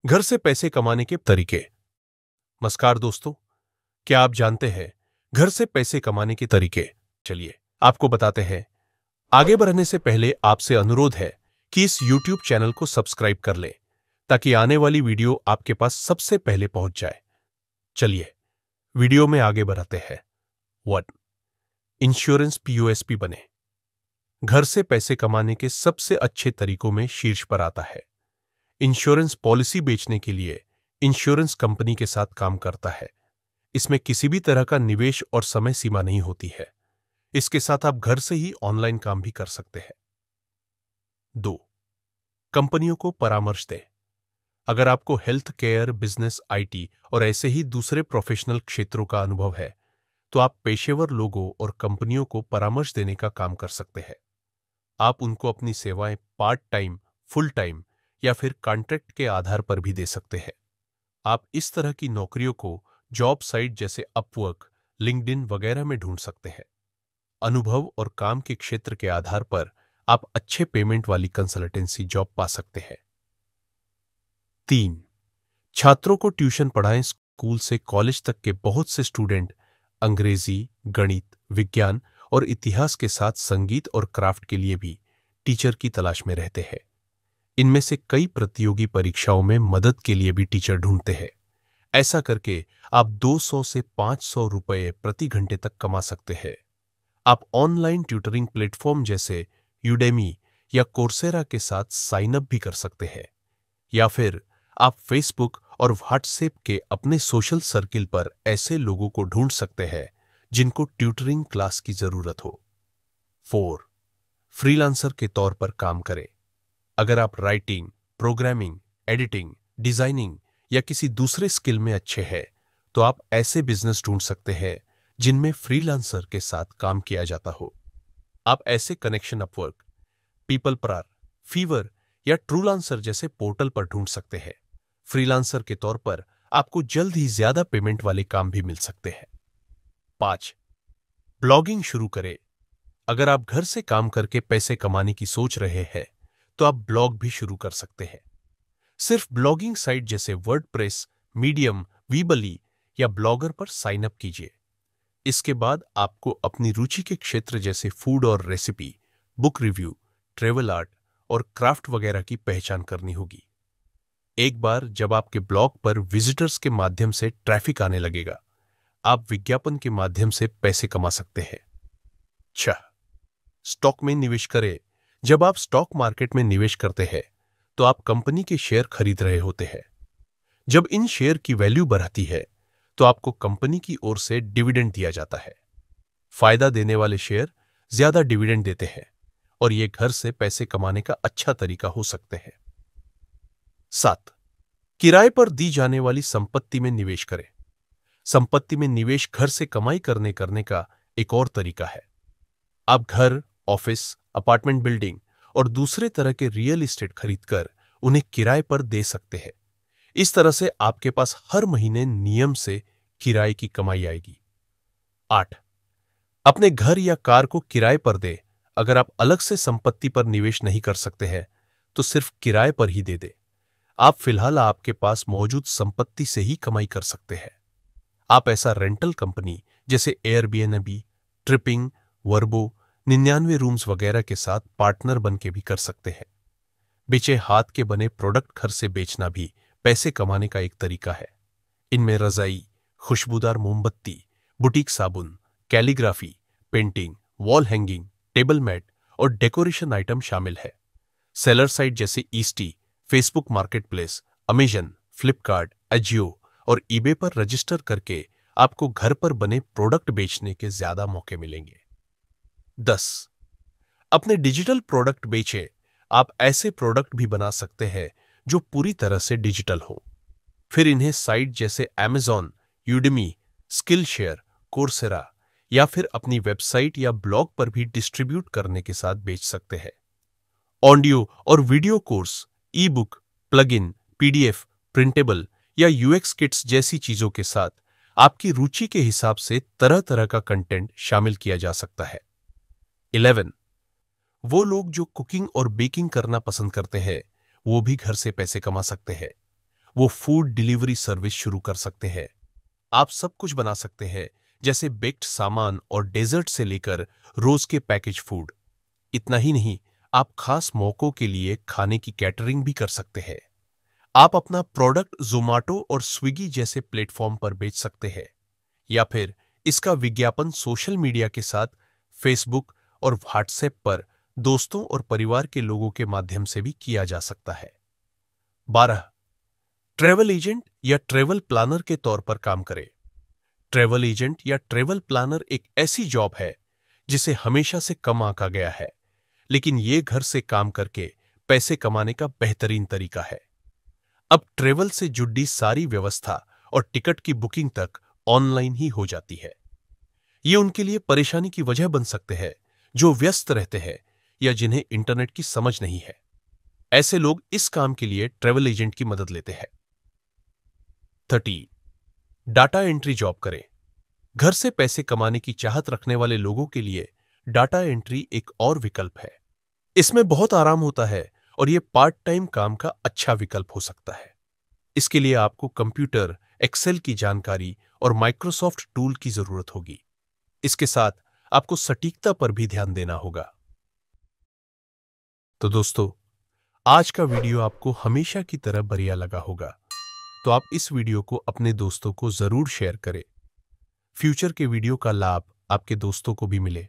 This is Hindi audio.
घर से पैसे कमाने के तरीके। नमस्कार दोस्तों, क्या आप जानते हैं घर से पैसे कमाने के तरीके? चलिए आपको बताते हैं। आगे बढ़ने से पहले आपसे अनुरोध है कि इस YouTube चैनल को सब्सक्राइब कर लें ताकि आने वाली वीडियो आपके पास सबसे पहले पहुंच जाए। चलिए वीडियो में आगे बढ़ते हैं। 1. इंश्योरेंस POSP बने। घर से पैसे कमाने के सबसे अच्छे तरीकों में शीर्ष पर आता है। इंश्योरेंस पॉलिसी बेचने के लिए इंश्योरेंस कंपनी के साथ काम करता है। इसमें किसी भी तरह का निवेश और समय सीमा नहीं होती है। इसके साथ आप घर से ही ऑनलाइन काम भी कर सकते हैं। 2. कंपनियों को परामर्श दें। अगर आपको हेल्थ केयर, बिजनेस, IT और ऐसे ही दूसरे प्रोफेशनल क्षेत्रों का अनुभव है तो आप पेशेवर लोगों और कंपनियों को परामर्श देने का काम कर सकते हैं। आप उनको अपनी सेवाएं पार्ट टाइम, फुल टाइम या फिर कॉन्ट्रैक्ट के आधार पर भी दे सकते हैं। आप इस तरह की नौकरियों को जॉब साइट जैसे अपवर्क, लिंक्डइन वगैरह में ढूंढ सकते हैं। अनुभव और काम के क्षेत्र के आधार पर आप अच्छे पेमेंट वाली कंसल्टेंसी जॉब पा सकते हैं। 3. छात्रों को ट्यूशन पढ़ाएं। स्कूल से कॉलेज तक के बहुत से स्टूडेंट अंग्रेजी, गणित, विज्ञान और इतिहास के साथ संगीत और क्राफ्ट के लिए भी टीचर की तलाश में रहते हैं। इनमें से कई प्रतियोगी परीक्षाओं में मदद के लिए भी टीचर ढूंढते हैं। ऐसा करके आप 200 से 500 रुपए प्रति घंटे तक कमा सकते हैं। आप ऑनलाइन ट्यूटरिंग प्लेटफॉर्म जैसे यूडेमी या कोर्सेरा के साथ साइन अप भी कर सकते हैं, या फिर आप फेसबुक और व्हाट्सएप के अपने सोशल सर्किल पर ऐसे लोगों को ढूंढ सकते हैं जिनको ट्यूटरिंग क्लास की जरूरत हो। 4. फ्रीलांसर के तौर पर काम करें। अगर आप राइटिंग, प्रोग्रामिंग, एडिटिंग, डिजाइनिंग या किसी दूसरे स्किल में अच्छे हैं तो आप ऐसे बिजनेस ढूंढ सकते हैं जिनमें फ्रीलांसर के साथ काम किया जाता हो। आप ऐसे कनेक्शन अपवर्क, पीपलप्रार, फीवर या ट्रूलांसर जैसे पोर्टल पर ढूंढ सकते हैं। फ्रीलांसर के तौर पर आपको जल्द ही ज्यादा पेमेंट वाले काम भी मिल सकते हैं। 5. ब्लॉगिंग शुरू करें। अगर आप घर से काम करके पैसे कमाने की सोच रहे हैं तो आप ब्लॉग भी शुरू कर सकते हैं। सिर्फ ब्लॉगिंग साइट जैसे वर्डप्रेस, मीडियम, वीबली या ब्लॉगर पर साइन अप कीजिए। इसके बाद आपको अपनी रुचि के क्षेत्र जैसे फूड और recipe, book review, travel art और क्राफ्ट वगैरह की पहचान करनी होगी। एक बार जब आपके ब्लॉग पर विजिटर्स के माध्यम से ट्रैफिक आने लगेगा, आप विज्ञापन के माध्यम से पैसे कमा सकते हैं। 6. स्टॉक में निवेश करें। जब आप स्टॉक मार्केट में निवेश करते हैं तो आप कंपनी के शेयर खरीद रहे होते हैं। जब इन शेयर की वैल्यू बढ़ती है तो आपको कंपनी की ओर से डिविडेंड दिया जाता है। फायदा देने वाले शेयर ज्यादा डिविडेंड देते हैं और ये घर से पैसे कमाने का अच्छा तरीका हो सकते हैं। 7. किराए पर दी जाने वाली संपत्ति में निवेश करें। संपत्ति में निवेश घर से कमाई करने का एक और तरीका है। आप घर, ऑफिस, अपार्टमेंट बिल्डिंग और दूसरे तरह के रियल एस्टेट खरीदकर उन्हें किराए पर दे सकते हैं। इस तरह से आपके पास हर महीने नियम से किराए की कमाई आएगी। 8. अपने घर या कार को किराए पर दे। अगर आप अलग से संपत्ति पर निवेश नहीं कर सकते हैं तो सिर्फ किराए पर ही दे दे। आप फिलहाल आपके पास मौजूद संपत्ति से ही कमाई कर सकते हैं। आप ऐसा रेंटल कंपनी जैसे एयरबीएनबी, ट्रिपिंग, वर्बो, 99 रूम्स वगैरह के साथ पार्टनर बन के भी कर सकते हैं। बेचे हाथ के बने प्रोडक्ट घर से बेचना भी पैसे कमाने का एक तरीका है। इनमें रजाई, खुशबूदार मोमबत्ती, बुटीक साबुन, calligraphy, painting, wall hanging, table mat और डेकोरेशन आइटम शामिल है। सेलर साइट जैसे ईस्टी, Facebook Marketplace, Amazon, Flipkart, Ajio और ईबे पर रजिस्टर करके आपको घर पर बने प्रोडक्ट बेचने के ज्यादा मौके मिलेंगे। 10. अपने डिजिटल प्रोडक्ट बेचें। आप ऐसे प्रोडक्ट भी बना सकते हैं जो पूरी तरह से डिजिटल हो। फिर इन्हें साइट जैसे Amazon, यूडेमी, स्किलशेयर, कोर्सेरा या फिर अपनी वेबसाइट या ब्लॉग पर भी डिस्ट्रीब्यूट करने के साथ बेच सकते हैं। ऑडियो और वीडियो कोर्स, ई बुक, प्लगइन, PDF, प्रिंटेबल या UX किट्स जैसी चीजों के साथ आपकी रुचि के हिसाब से तरह तरह का कंटेंट शामिल किया जा सकता है। 11. वो लोग जो कुकिंग और बेकिंग करना पसंद करते हैं वो भी घर से पैसे कमा सकते हैं। वो फूड डिलीवरी सर्विस शुरू कर सकते हैं। आप सब कुछ बना सकते हैं, जैसे बेक्ड सामान और डेजर्ट से लेकर रोज के पैकेज फूड। इतना ही नहीं, आप खास मौकों के लिए खाने की कैटरिंग भी कर सकते हैं। आप अपना प्रोडक्ट जोमाटो और स्विगी जैसे प्लेटफॉर्म पर बेच सकते हैं, या फिर इसका विज्ञापन सोशल मीडिया के साथ फेसबुक और व्हाट्सएप पर दोस्तों और परिवार के लोगों के माध्यम से भी किया जा सकता है। 12. ट्रैवल एजेंट या ट्रैवल प्लानर के तौर पर काम करें। ट्रैवल एजेंट या ट्रैवल प्लानर एक ऐसी जॉब है जिसे हमेशा से कम आंका गया है, लेकिन ये घर से काम करके पैसे कमाने का बेहतरीन तरीका है। अब ट्रैवल से जुड़ी सारी व्यवस्था और टिकट की बुकिंग तक ऑनलाइन ही हो जाती है। ये उनके लिए परेशानी की वजह बन सकते हैं जो व्यस्त रहते हैं या जिन्हें इंटरनेट की समझ नहीं है। ऐसे लोग इस काम के लिए ट्रैवल एजेंट की मदद लेते हैं। 30. डाटा एंट्री जॉब करें। घर से पैसे कमाने की चाहत रखने वाले लोगों के लिए डाटा एंट्री एक और विकल्प है। इसमें बहुत आराम होता है और यह पार्ट टाइम काम का अच्छा विकल्प हो सकता है। इसके लिए आपको कंप्यूटर, एक्सेल की जानकारी और माइक्रोसॉफ्ट टूल की जरूरत होगी। इसके साथ आपको सटीकता पर भी ध्यान देना होगा। तो दोस्तों, आज का वीडियो आपको हमेशा की तरह बढ़िया लगा होगा, तो आप इस वीडियो को अपने दोस्तों को जरूर शेयर करें। फ्यूचर के वीडियो का लाभ आपके दोस्तों को भी मिले।